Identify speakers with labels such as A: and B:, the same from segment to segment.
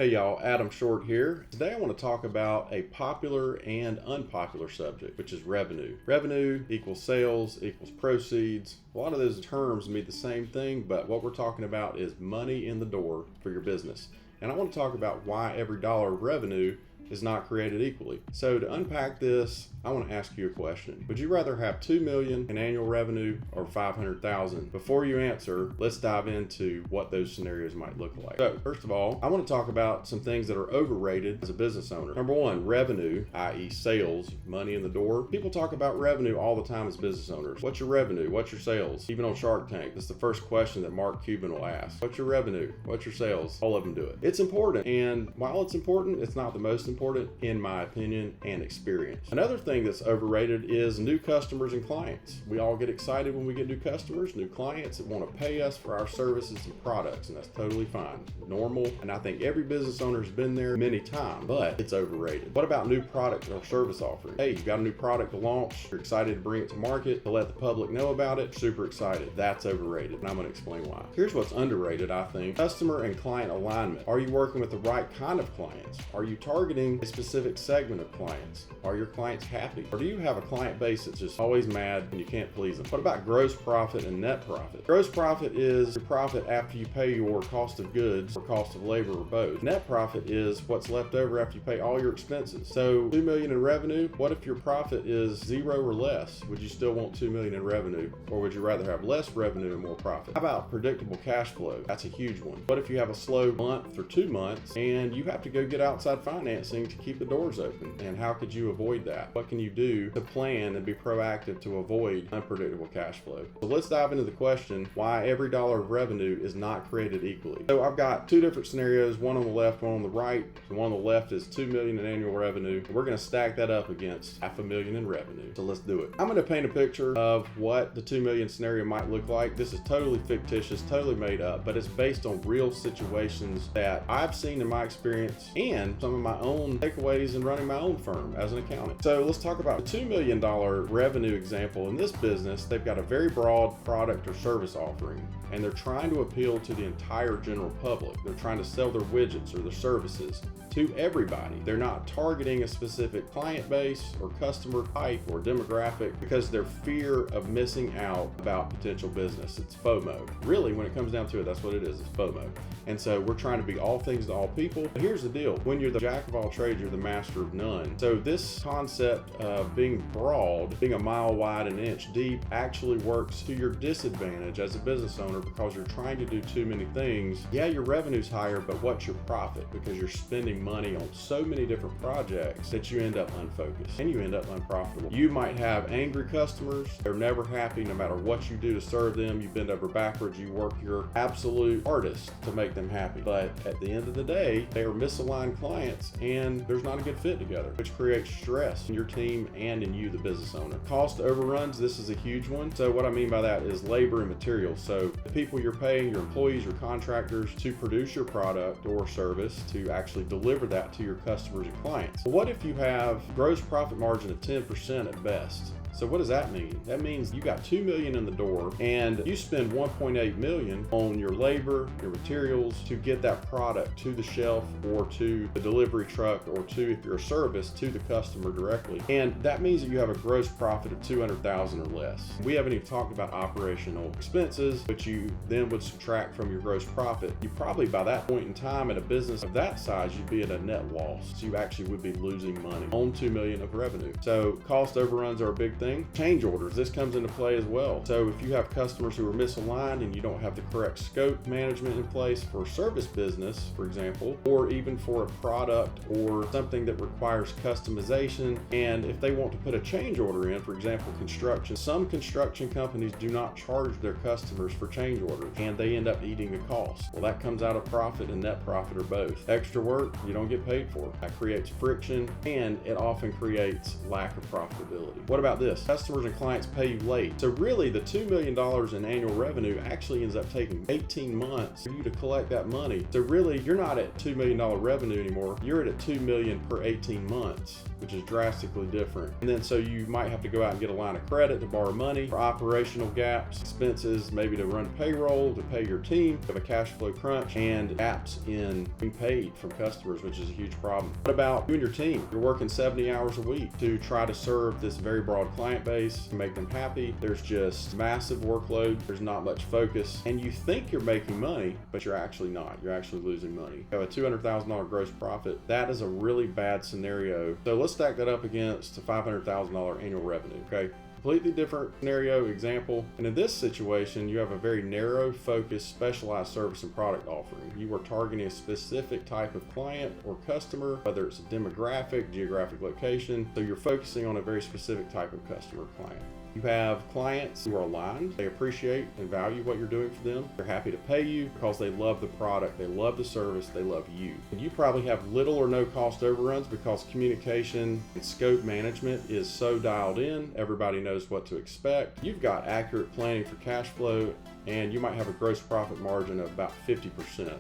A: Hey y'all, Adam Short here. Today I want to talk about a popular and unpopular subject, which is revenue. Revenue equals sales, equals proceeds. A lot of those terms mean the same thing, but what we're talking about is money in the door for your business. And I want to talk about why every dollar of revenue is not created equally. So to unpack this, I want to ask you a question. Would you rather have $2 million in annual revenue or $500,000? Before you answer, let's dive into what those scenarios might look like. So first of all, I want to talk about some things that are overrated as a business owner. Number one, revenue, i.e. sales, money in the door. People talk about revenue all the time as business owners. What's your revenue? What's your sales? Even on Shark Tank, that's the first question that Mark Cuban will ask. What's your revenue? What's your sales? All of them do it. It's important, and while it's important, it's not the most important in my opinion and experience. Another thing that's overrated is new customers and clients. We all get excited when we get new customers, new clients that want to pay us for our services and products, and that's totally fine, normal, and I think every business owner has been there many times, but it's overrated. What about new product or service offering? Hey, you got a new product to launch, you're excited to bring it to market, to let the public know about it, super excited. That's overrated, and I'm going to explain why. Here's what's underrated, I think. Customer and client alignment. Are you working with the right kind of clients? Are you targeting a specific segment of clients? Are your clients happy? Or do you have a client base that's just always mad and you can't please them? What about gross profit and net profit? Gross profit is your profit after you pay your cost of goods or cost of labor or both. Net profit is what's left over after you pay all your expenses. So $2 million in revenue, what if your profit is 0 or less? Would you still want $2 million in revenue, or would you rather have less revenue and more profit? How about predictable cash flow? That's a huge one. What if you have a slow month or 2 months and you have to go get outside financing to keep the doors open? And how could you avoid that? What can you do to plan and be proactive to avoid unpredictable cash flow? So let's dive into the question why every dollar of revenue is not created equally. So I've got two different scenarios, one on the left, one on the right. The one on the left is $2 million in annual revenue. We're going to stack that up against $500,000 in revenue. So let's do it. I'm going to paint a picture of what the $2 million scenario might look like. This is totally fictitious, totally made up, but it's based on real situations that I've seen in my experience and some of my own takeaways in running my own firm as an accountant. So let's talk about the $2 million revenue example. In this business, they've got a very broad product or service offering, and they're trying to appeal to the entire general public. They're trying to sell their widgets or their services to everybody. They're not targeting a specific client base or customer type or demographic because their fear of missing out about potential business. It's FOMO. Really, when it comes down to it, that's what it is. It's FOMO. And so we're trying to be all things to all people. But here's the deal. When you're the jack of all trades, you're the master of none. So this concept of being broad, being a mile wide and an inch deep, actually works to your disadvantage as a business owner because you're trying to do too many things. Yeah, your revenue's higher, but what's your profit? Because you're spending money on so many different projects that you end up unfocused and you end up unprofitable. You might have angry customers. They're never happy no matter what you do to serve them. You bend over backwards. You work your absolute hardest to make them happy. But at the end of the day, they are misaligned clients and there's not a good fit together, which creates stress in your team and in you, the business owner. Cost overruns, this is a huge one. So what I mean by that is labor and materials. So the people you're paying, your employees, your contractors to produce your product or service, to actually deliver that to your customers and clients. What if you have gross profit margin of 10% at best? So what does that mean? That means you got $2 million in the door and you spend $1.8 million on your labor, your materials to get that product to the shelf or to the delivery truck or to, if you're a service, to the customer directly. And that means that you have a gross profit of $200,000 or less. We haven't even talked about operational expenses, which you then would subtract from your gross profit. You probably by that point in time in a business of that size, you'd be at a net loss. So you actually would be losing money on $2 million of revenue. So cost overruns are a big thing. Change orders, this comes into play as well. So if you have customers who are misaligned and you don't have the correct scope management in place for service business, for example, or even for a product or something that requires customization, and if they want to put a change order in, for example, construction, some construction companies do not charge their customers for change orders and they end up eating the cost. Well, that comes out of profit and net profit or both. Extra work you don't get paid for. That creates friction and it often creates lack of profitability. What about this? this. Customers and clients pay you late. So really the $2 million in annual revenue actually ends up taking 18 months for you to collect that money. So really you're not at $2 million revenue anymore. You're at $2 million per 18 months, which is drastically different. And then so you might have to go out and get a line of credit to borrow money for operational gaps, expenses, maybe to run payroll, to pay your team, have a cash flow crunch, and gaps in being paid from customers, which is a huge problem. What about you and your team? You're working 70 hours a week to try to serve this very broad client base, to make them happy. There's just massive workload. There's not much focus. And you think you're making money, but you're actually not. You're actually losing money. You have a $200,000 gross profit. That is a really bad scenario. So let's stack that up against a $500,000 annual revenue, okay? Completely different scenario, example. And in this situation, you have a very narrow, focused, specialized service and product offering. You are targeting a specific type of client or customer, whether it's a demographic, geographic location. So you're focusing on a very specific type of customer client. You have clients who are aligned. They appreciate and value what you're doing for them. They're happy to pay you because they love the product, they love the service, they love you. And you probably have little or no cost overruns because communication and scope management is so dialed in. Everybody knows what to expect. You've got accurate planning for cash flow, and you might have a gross profit margin of about 50%.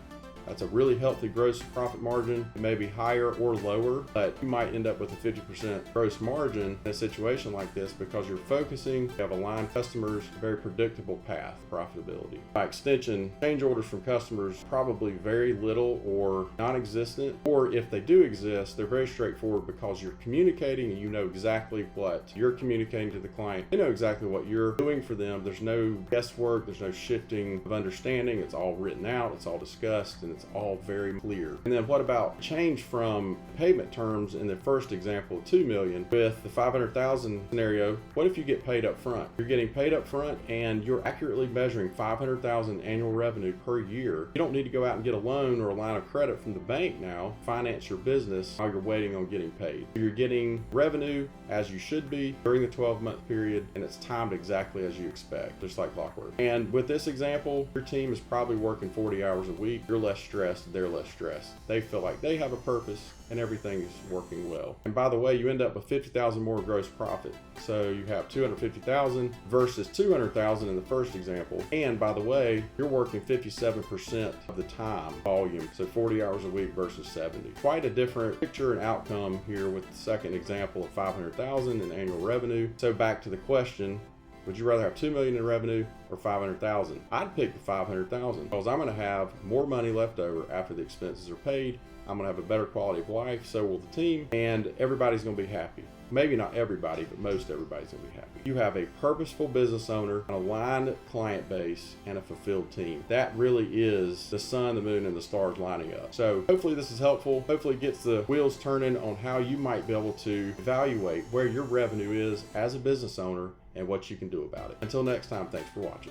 A: That's a really healthy gross profit margin. It may be higher or lower, but you might end up with a 50% gross margin in a situation like this because you're focusing, you have aligned customers, a very predictable path to profitability. By extension, change orders from customers probably very little or non-existent, or if they do exist, they're very straightforward because you're communicating and you know exactly what you're communicating to the client. They know exactly what you're doing for them. There's no guesswork, there's no shifting of understanding. It's all written out, it's all discussed, and it's all very clear. And then what about change from payment terms in the first example of $2 million with the $500,000 scenario? What if you get paid up front? You're getting paid up front and you're accurately measuring $500,000 annual revenue per year. You don't need to go out and get a loan or a line of credit from the bank now, finance your business while you're waiting on getting paid. You're getting revenue as you should be during the 12-month period, and it's timed exactly as you expect, just like clockwork. And with this example, your team is probably working 40 hours a week. You're less stressed, they're less stressed. They feel like they have a purpose and everything is working well. And by the way, you end up with $50,000 more gross profit. So you have $250,000 versus $200,000 in the first example. And by the way, you're working 57% of the time volume. So 40 hours a week versus 70. Quite a different picture and outcome here with the second example of $500,000 in annual revenue. So back to the question, would you rather have $2 million in revenue or $500,000? I'd pick the $500,000 because I'm going to have more money left over after the expenses are paid. I'm going to have a better quality of life, so will the team, and everybody's going to be happy. Maybe not everybody, but most everybody's going to be happy. You have a purposeful business owner, an aligned client base, and a fulfilled team. That really is the sun, the moon, and the stars lining up. So hopefully this is helpful. Hopefully it gets the wheels turning on how you might be able to evaluate where your revenue is as a business owner and what you can do about it. Until next time, thanks for watching.